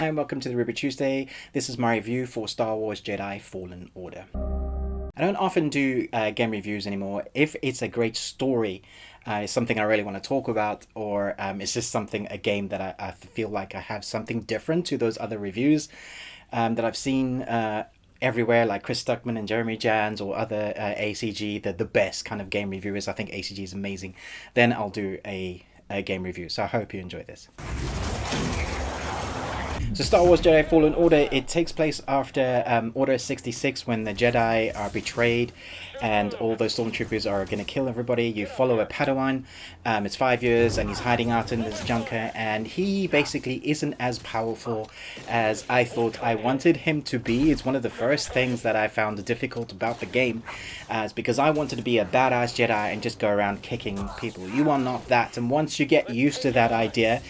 Hi and welcome to the Ruby Tuesday. This is my review for Star Wars Jedi Fallen Order. I don't often do game reviews anymore. If it's a great story, it's something I really want to talk about, or it's just a game that I feel like I have something different to those other reviews that I've seen everywhere, like Chris Stuckmann and Jeremy Jans or other ACG, the best kind of game reviewers. I think ACG is amazing. Then I'll do a game review. So I hope you enjoy this. So Star Wars Jedi Fallen Order, it takes place after Order 66 when the Jedi are betrayed and all those stormtroopers are going to kill everybody. You follow a Padawan, it's 5 years and he's hiding out in this junker, and he basically isn't as powerful as I thought I wanted him to be. It's one of the first things that I found difficult about the game, is because I wanted to be a badass Jedi and just go around kicking people. You are not that, and once you get used to that idea,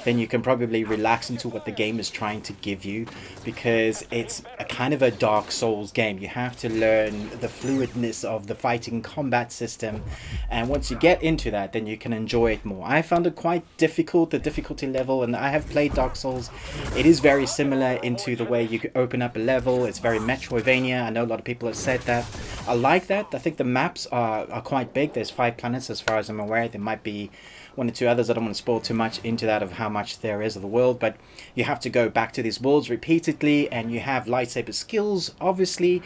then you can probably relax into what the game is trying to give you, because it's a kind of a Dark Souls game. You have to learn the fluidness of the fighting combat system, and once you get into that, then you can enjoy it more. I found it quite difficult, the difficulty level, and I have played Dark Souls. It is very similar into the way you can open up a level. It's very Metroidvania. I know a lot of people have said that. I like that. I think the maps are quite big. There's 5 planets as far as I'm aware. There might be 1 or 2 others. I don't want to spoil too much into that of how much there is of the world, but you have to go back to these worlds repeatedly, and you have lightsaber skills, obviously.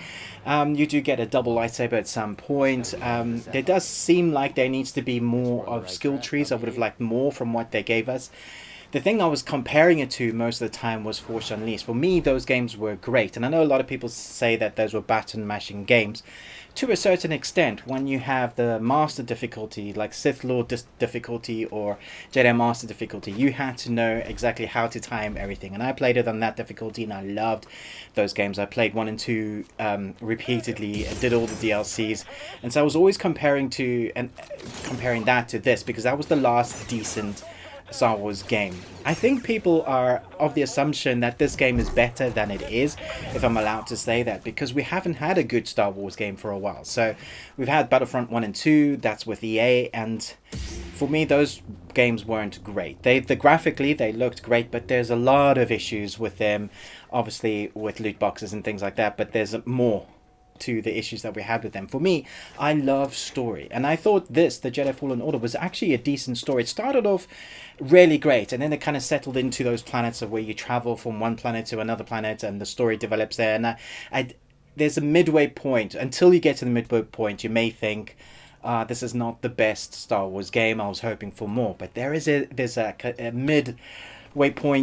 You do get a double lightsaber at some point. There does seem like there needs to be more of skill trees. I would have liked more from what they gave us. The thing I was comparing it to most of the time was Force Unleashed. For me, those games were great, and I know a lot of people say that those were button mashing games. To a certain extent, when you have the Master difficulty, like Sith Lord difficulty or Jedi Master difficulty, you had to know exactly how to time everything. And I played it on that difficulty, and I loved those games. I played 1 and 2 repeatedly, I did all the DLCs, and so I was always comparing that to this, because that was the last decent Star Wars game. I think people are of the assumption that this game is better than it is, if I'm allowed to say that, because we haven't had a good Star Wars game for a while. So we've had Battlefront 1 and 2, that's with EA, and for me those games weren't great. Graphically they looked great, but there's a lot of issues with them, obviously with loot boxes and things like that, but there's more to the issues that we had with them. For me, I love story, and I thought the Jedi Fallen Order was actually a decent story. It started off really great, and then it kind of settled into those planets of where you travel from one planet to another planet, and the story develops there. And there's a midway point. Until you get to the midway point, you may think, this is not the best Star Wars game. I was hoping for more, but there's a midway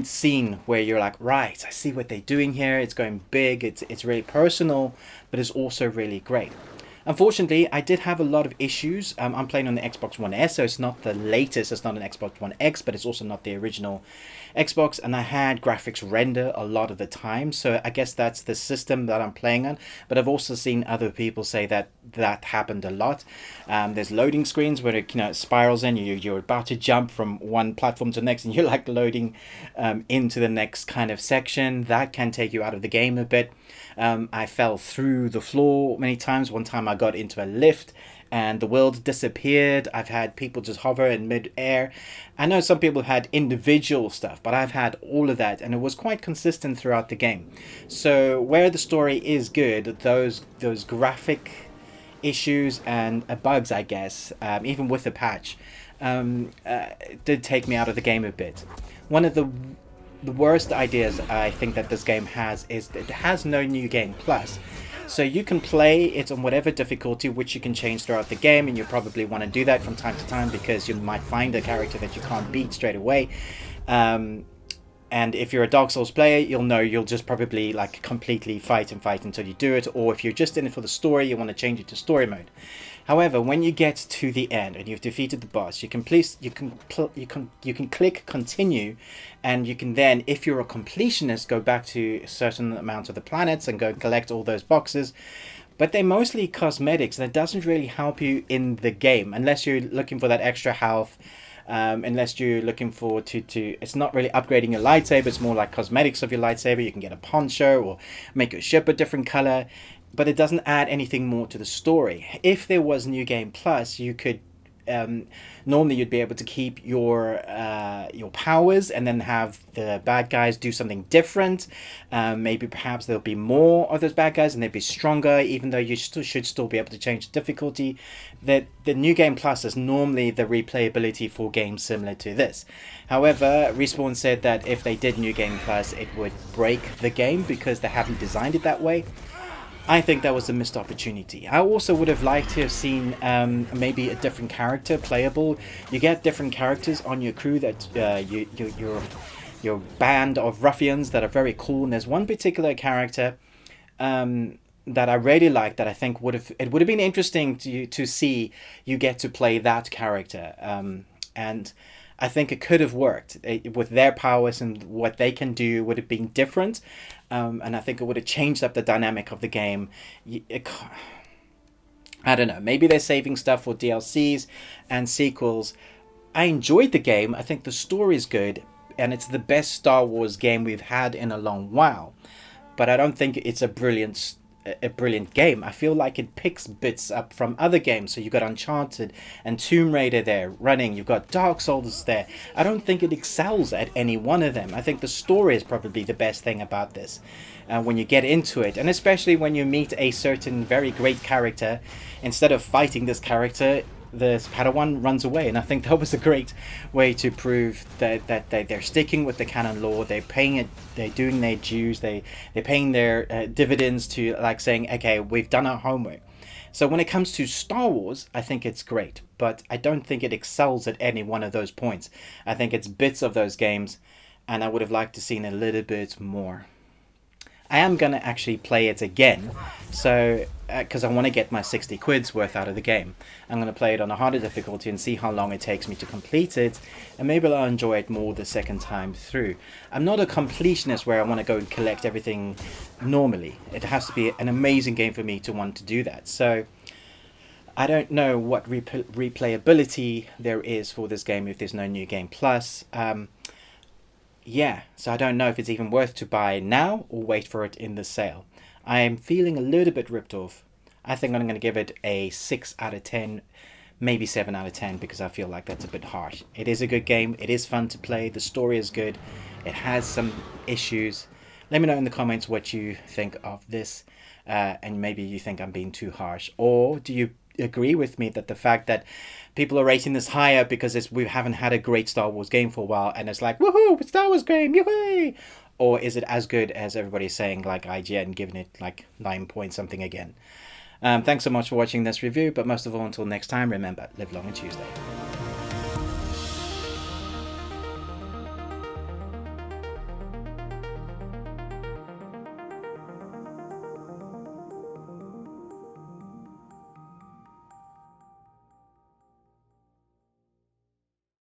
scene where you're like, right, I see what they're doing here. It's going big, it's really personal, but it's also really great. Unfortunately, I did have a lot of issues. I'm playing on the Xbox One S, so it's not the latest. It's not an Xbox One X, but it's also not the original Xbox. And I had graphics render a lot of the time, so I guess that's the system that I'm playing on. But I've also seen other people say that that happened a lot. There's loading screens where it spirals in. You're about to jump from one platform to the next, and you're like loading into the next kind of section. That can take you out of the game a bit. I fell through the floor many times. One time I got into a lift and the world disappeared. I've had people just hover in mid-air. I know some people have had individual stuff, but I've had all of that, and it was quite consistent throughout the game. So where the story is good, those graphic issues and bugs, I guess, even with the patch, did take me out of the game a bit. One of the worst ideas I think that this game has is that it has no new game plus. So you can play it on whatever difficulty, which you can change throughout the game, and you probably want to do that from time to time, because you might find a character that you can't beat straight away. And if you're a Dark Souls player, you'll know you'll just probably like completely fight until you do it. Or if you're just in it for the story, you want to change it to story mode. However, when you get to the end and you've defeated the boss, you can click continue, and you can then, if you're a completionist, go back to a certain amount of the planets and go collect all those boxes. But they're mostly cosmetics, and it doesn't really help you in the game unless you're looking for that extra health. Unless you're looking for it's not really upgrading your lightsaber, it's more like cosmetics of your lightsaber. You can get a poncho or make your ship a different color, but it doesn't add anything more to the story. If there was New Game Plus, you could normally you'd be able to keep your powers and then have the bad guys do something different. Maybe perhaps there'll be more of those bad guys and they'd be stronger, even though you should still be able to change the difficulty. The New Game Plus is normally the replayability for games similar to this. However, Respawn said that if they did New Game Plus, it would break the game because they haven't designed it that way. I think that was a missed opportunity. I also would have liked to have seen maybe a different character playable. You get different characters on your crew that your band of ruffians that are very cool. And there's one particular character that I really like that I think would have been interesting to see you get to play that character. And I think it could have worked with their powers and what they can do would have been different. And I think it would have changed up the dynamic of the game. I don't know. Maybe they're saving stuff for DLCs and sequels. I enjoyed the game. I think the story is good. And it's the best Star Wars game we've had in a long while. But I don't think it's a brilliant game. I feel like it picks bits up from other games. So you've got Uncharted and Tomb Raider there running. You've got Dark Souls there. I don't think it excels at any one of them. I think the story is probably the best thing about this when you get into it. And especially when you meet a certain very great character, instead of fighting this character, the Padawan runs away. And I think that was a great way to prove that they're sticking with the canon law. They're paying it. They're doing their dues. They're paying their dividends to, like, saying, okay, we've done our homework. So when it comes to Star Wars, I think it's great, but I don't think it excels at any one of those points. I think it's bits of those games, and I would have liked to seen a little bit more. I am going to actually play it again, so because I want to get my 60 quid's worth out of the game. I'm going to play it on a harder difficulty and see how long it takes me to complete it, and maybe I'll enjoy it more the second time through. I'm not a completionist where I want to go and collect everything normally. It has to be an amazing game for me to want to do that. So I don't know what replayability there is for this game if there's no New Game Plus. Yeah, so I don't know if it's even worth to buy now or wait for it in the sale. I am feeling a little bit ripped off. I think I'm going to give it a 6 out of 10, maybe 7 out of 10, because I feel like that's a bit harsh. It is a good game. It is fun to play. The story is good. It has some issues. Let me know in the comments what you think of this, and maybe you think I'm being too harsh. Or do you agree with me that the fact that people are rating this higher because we haven't had a great Star Wars game for a while, and it's like, woohoo, Star Wars game, yay! Or is it as good as everybody's saying, like IGN giving it like 9 point something again? Thanks so much for watching this review, but most of all, until next time, remember, live long and Tuesday.